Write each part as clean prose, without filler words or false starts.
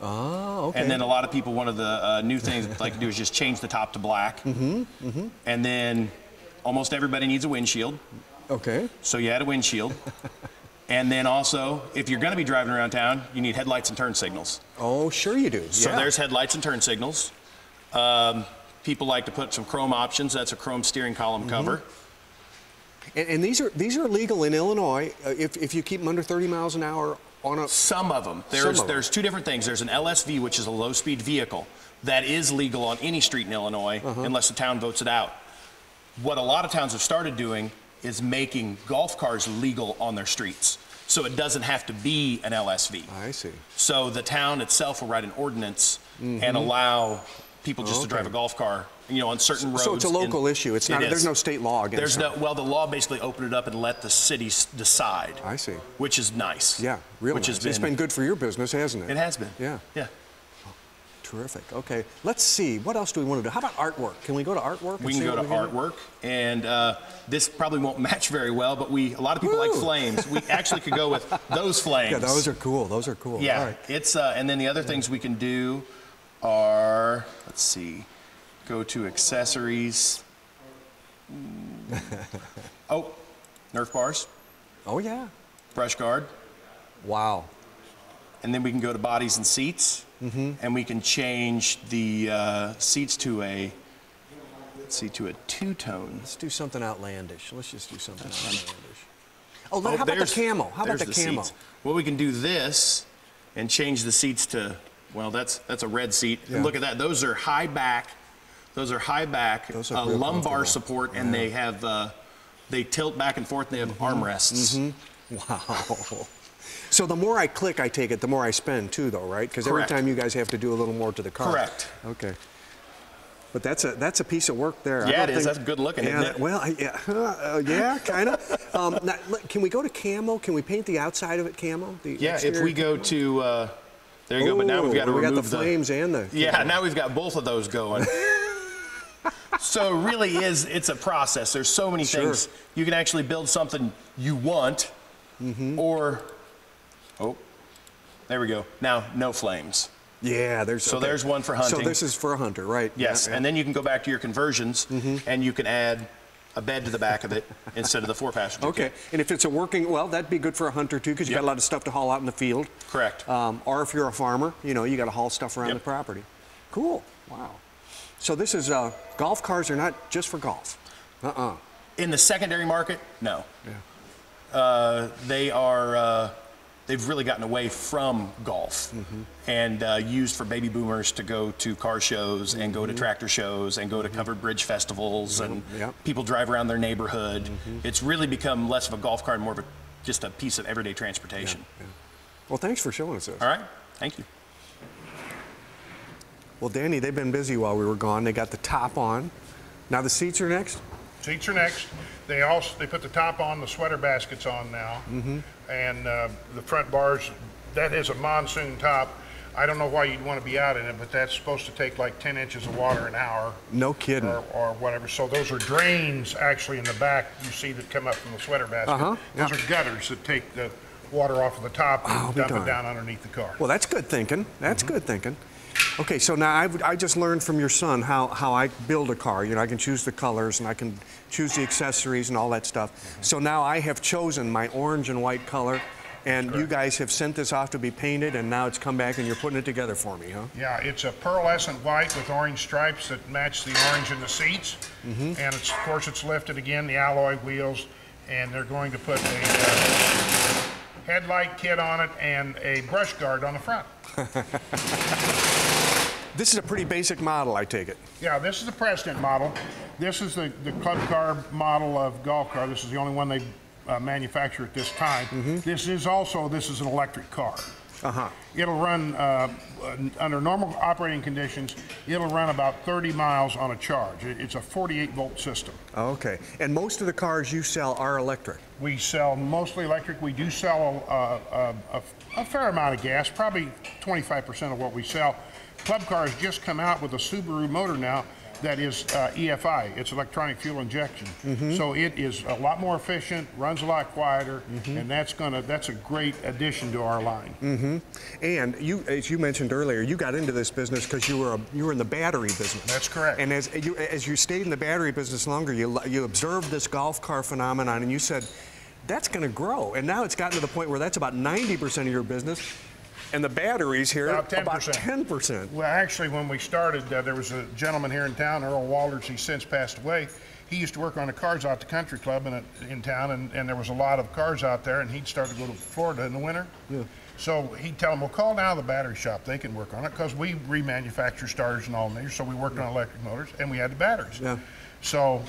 Oh, okay. And then a lot of people, one of the new things they like to do is just change the top to black. And then almost everybody needs a windshield. Okay. So you add a windshield. And then also, if you're going to be driving around town, you need headlights and turn signals. Oh, sure you do. So there's headlights and turn signals. People like to put some chrome options. That's a chrome steering column cover. And these are legal in Illinois if you keep them under 30 miles an hour on a... Some of them. There's two different things. There's an LSV, which is a low-speed vehicle. That is legal on any street in Illinois unless the town votes it out. What a lot of towns have started doing is making golf cars legal on their streets. So it doesn't have to be an LSV. I see. So the town itself will write an ordinance and allow people just to drive a golf car, on certain roads. So it's a local issue. It's not. There's no state law against it. Well, the law basically opened it up and let the cities decide. I see. Which is nice. Yeah, really nice. It's been good for your business, hasn't it? It has been. Yeah. Yeah. Terrific. Okay, let's see. What else do we want to do? How about artwork? Can we go to artwork? We can go to artwork, and this probably won't match very well, but a lot of people like flames. We actually could go with those flames. Yeah, those are cool. Those are cool. Yeah, all right. It's and then the other things we can do are, let's see, go to accessories. Oh, Nerf bars. Oh yeah. Brush guard. Wow. And then we can go to bodies and seats. And we can change the seats to a, to a two-tone. Let's do something outlandish. Let's just do something outlandish. Oh, how about the camo? How about the camo? Seats. Well, we can do this and change the seats to, well, that's a red seat. Yeah. And look at that. Those are high back. Those are high back, those are lumbar support, and they have, they tilt back and forth, and they have armrests. Wow. So the more I click, I take it, the more I spend too, though, right? Because every time you guys have to do a little more to the car. Correct. Okay. But that's a piece of work there. Yeah, it is. That's good looking, isn't it? Well, yeah, kind of. Now, can we go to camo? Can we paint the outside of it camo? Yeah, if we go to, there you go. But now we've got to remove the flames and the. Yeah, now we've got both of those going. So it really is. It's a process. There's so many things. You can actually build something you want, or. Oh, there we go. Now, no flames. Yeah, there's one for hunting. So this is for a hunter, right? Yes, and then you can go back to your conversions, and you can add a bed to the back of it instead of the four-passenger. Okay, and if it's a working, well, that'd be good for a hunter too, because you got a lot of stuff to haul out in the field. Correct. Or if you're a farmer, you got to haul stuff around the property. Cool. Wow. So this is golf cars are not just for golf. In the secondary market, no. Yeah. They are. They've really gotten away from golf and used for baby boomers to go to car shows and go to tractor shows and go to covered bridge festivals and people drive around their neighborhood. It's really become less of a golf cart and more of just a piece of everyday transportation. Well, thanks for showing us this. All right. Thank you. Well, Danny, they've been busy while we were gone. They got the top on. Now the seats are next? Seats are next. They put the top on, the sweater baskets on now, and the front bars. That is a monsoon top. I don't know why you'd want to be out in it, but that's supposed to take like 10 inches of water an hour. No kidding. Or whatever. So those are drains actually in the back you see that come up from the sweater basket. Those are gutters that take the water off of the top and dump it down underneath the car. Well, that's good thinking. That's good thinking. Okay, so now I just learned from your son how I build a car. I can choose the colors and I can choose the accessories and all that stuff. So now I have chosen my orange and white color, and you guys have sent this off to be painted, and now it's come back and you're putting it together for me, huh? Yeah, it's a pearlescent white with orange stripes that match the orange in the seats. And of course it's lifted again, the alloy wheels, and they're going to put a headlight kit on it and a brush guard on the front. This is a pretty basic model, I take it. Yeah, this is the President model. This is the club car model of golf car. This is the only one they manufacture at this time. This is an electric car. It'll run, under normal operating conditions, it'll run about 30 miles on a charge. It's a 48-volt system. Okay, and most of the cars you sell are electric? We sell mostly electric. We do sell a fair amount of gas, probably 25% of what we sell. Club cars just come out with a Subaru motor now that is EFI. It's electronic fuel injection. So it is a lot more efficient, runs a lot quieter, and that's a great addition to our line. And you, as you mentioned earlier, you got into this business because you were in the battery business. That's correct. And as you stayed in the battery business longer, you observed this golf car phenomenon, and you said, that's going to grow. And now it's gotten to the point where that's about 90% of your business. And the batteries here, about 10%. About 10%. Well, actually, when we started, there was a gentleman here in town, Earl Walters. He's since passed away. He used to work on the cars out at the country club in town, and there was a lot of cars out there, and he'd start to go to Florida in the winter. Yeah. So he'd tell them, well, call down to the battery shop. They can work on it, because we remanufacture starters and alternators, so we worked on electric motors, and we had the batteries. Yeah. So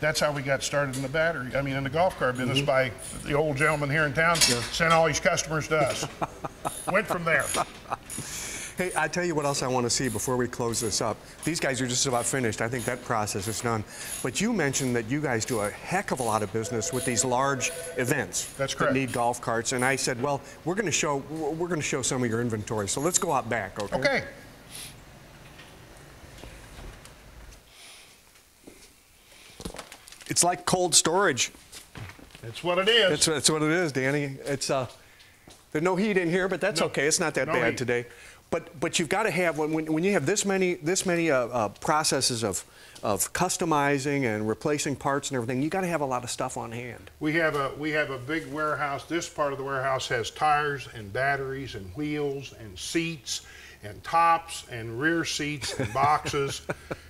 that's how we got started in the golf car business, by the old gentleman here in town sent all these customers to us. Went from there. Hey, I tell you what else I want to see before we close this up. These guys are just about finished. I think that process is done. But you mentioned that you guys do a heck of a lot of business with these large events. That's correct. That need golf carts. And I said, well, we're going to show some of your inventory. So let's go out back, okay? Okay. It's like cold storage. It's what it is. That's what it is, Danny. It's there's no heat in here, but that's okay. It's not that bad heat today. But you've got to have, when you have this many processes of customizing and replacing parts and everything, you got to have a lot of stuff on hand. We have a big warehouse. This part of the warehouse has tires and batteries and wheels and seats and tops and rear seats and boxes.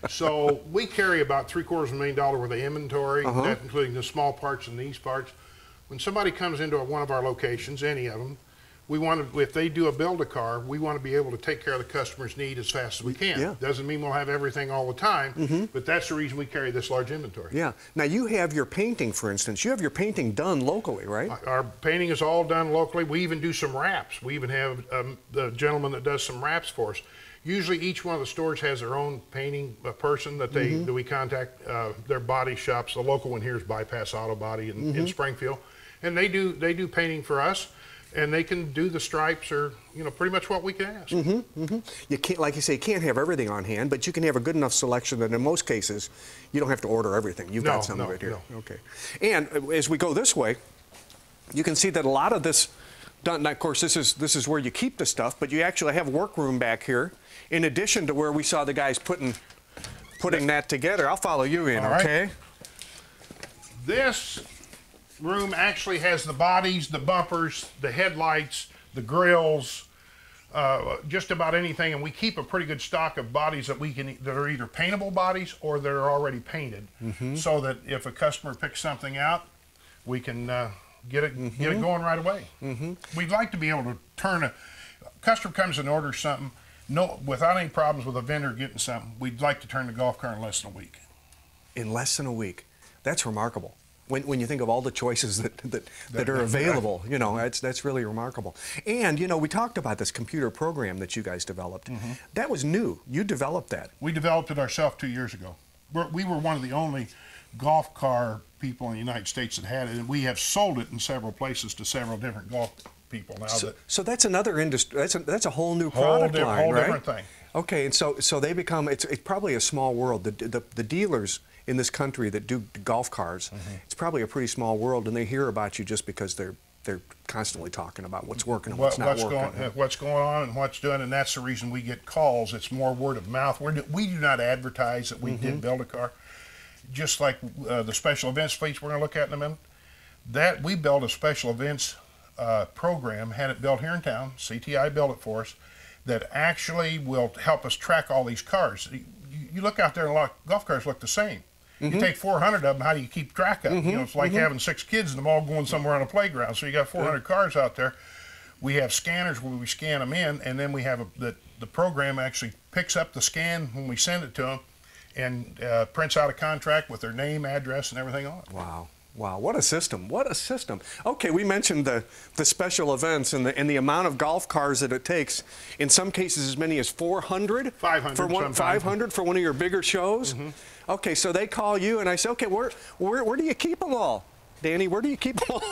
So we carry about $750,000 worth of inventory, that's including the small parts and these parts. When somebody comes into one of our locations, any of them, if they do a build-a-car, we want to be able to take care of the customer's need as fast as we can. Yeah. Doesn't mean we'll have everything all the time, but that's the reason we carry this large inventory. Yeah. Now you have your painting, for instance. You have your painting done locally, right? Our painting is all done locally. We even do some wraps. We even have the gentleman that does some wraps for us. Usually each one of the stores has their own painting person that we contact. Their body shops. The local one here is Bypass Auto Body in Springfield, and they do painting for us. And they can do the stripes, or pretty much what we can ask. You can't, like you say, you can't have everything on hand, but you can have a good enough selection that in most cases you don't have to order everything. You've got some of it here. No. Okay. And as we go this way, you can see that a lot of this done. Now, of course, this is where you keep the stuff, but you actually have workroom back here, in addition to where we saw the guys putting that together. I'll follow you in. All okay. Right. This room actually has the bodies, the bumpers, the headlights, the grills, just about anything, and we keep a pretty good stock of bodies that are either paintable bodies or that are already painted, so that if a customer picks something out, we can get it going right away. We'd like to be able to turn a customer comes and orders something, without any problems with a vendor getting something. We'd like to turn the golf car in less than a week. In less than a week, that's remarkable. When you think of all the choices that are available, that's really remarkable. And, we talked about this computer program that you guys developed. That was new. You developed that. We developed it ourselves 2 years ago. We were one of the only golf car people in the United States that had it, and we have sold it in several places to several different golf people now. So that's another industry. That's a whole new product line, right? Whole different thing. Okay, and so they become. It's probably a small world. The dealers in this country that do golf cars, it's probably a pretty small world, and they hear about you just because they're constantly talking about what's working and what's not working. What's going on and what's doing, and that's the reason we get calls. It's more word of mouth. We do not advertise that we did build a car. Just like the special events fleets we're going to look at in a minute, that we built a special events program, had it built here in town. CTI built it for us, that actually will help us track all these cars. You look out there and a lot of golf cars look the same. You take 400 of them, how do you keep track of them? It's like having 6 kids and them all going somewhere on a playground. So you got 400 cars out there. We have scanners where we scan them in, and then we have the program actually picks up the scan when we send it to them and prints out a contract with their name, address, and everything on it. Wow. Wow, what a system, what a system. Okay, we mentioned the special events and the amount of golf cars that it takes. In some cases, as many as 400? 500 500 for one of your bigger shows? Okay, so they call you and I say, okay, where do you keep them all? Danny, where do you keep them all?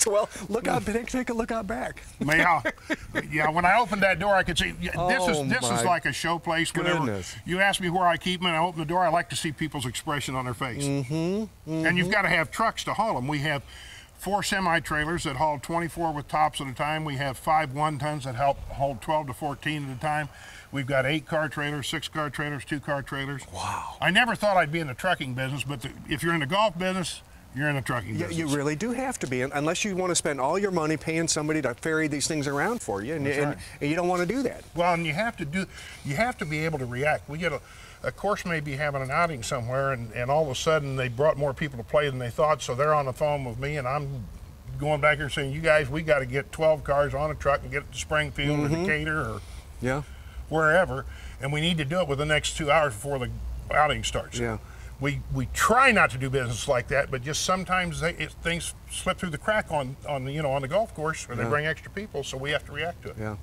Well, look out, take a look out back. Yeah, when I opened that door, I could see, this is like a show place. Whenever you ask me where I keep them and I open the door, I like to see people's expression on their face. And you've got to have trucks to haul them. We have 4 semi-trailers that haul 24 with tops at a time. We have 5 1-tons that hold 12 to 14 at a time. We've got 8-car trailers, 6-car trailers, 2-car trailers. Wow. I never thought I'd be in the trucking business, but if you're in the golf business, you're in the trucking business. You really do have to be, unless you want to spend all your money paying somebody to ferry these things around for you, and you don't want to do that. Well, and you have to be able to react. We get a course may be having an outing somewhere, and all of a sudden they brought more people to play than they thought, so they're on the phone with me, and I'm going back here saying, you guys, we got to get 12 cars on a truck and get it to Springfield or Decatur or wherever, and we need to do it within the next 2 hours before the outing starts. Yeah. We try not to do business like that, but just sometimes things slip through the crack on the golf course, or they bring extra people, so we have to react to it. Yeah.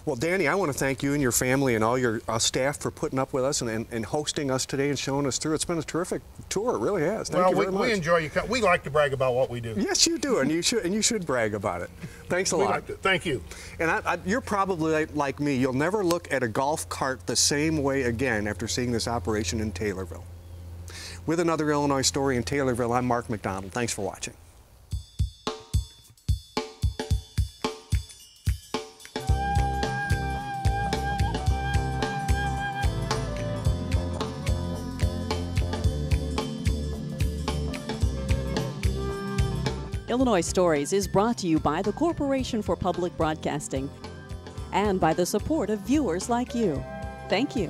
Well, Danny, I want to thank you and your family and all your staff for putting up with us and hosting us today and showing us through. It's been a terrific tour. It really has. Thank you very much. We enjoy you. We like to brag about what we do. Yes, you do, and you should brag about it. Thanks a lot. Thank you. And you're probably like me. You'll never look at a golf cart the same way again after seeing this operation in Taylorville. With another Illinois story in Taylorville, I'm Mark McDonald. Thanks for watching. Illinois Stories is brought to you by the Corporation for Public Broadcasting and by the support of viewers like you. Thank you.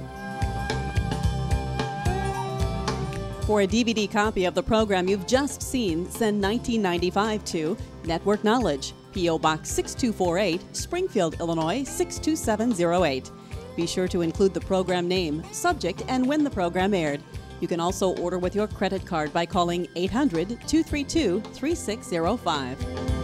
For a DVD copy of the program you've just seen, send $19.95 to Network Knowledge, P.O. Box 6248, Springfield, Illinois 62708. Be sure to include the program name, subject, and when the program aired. You can also order with your credit card by calling 800-232-3605.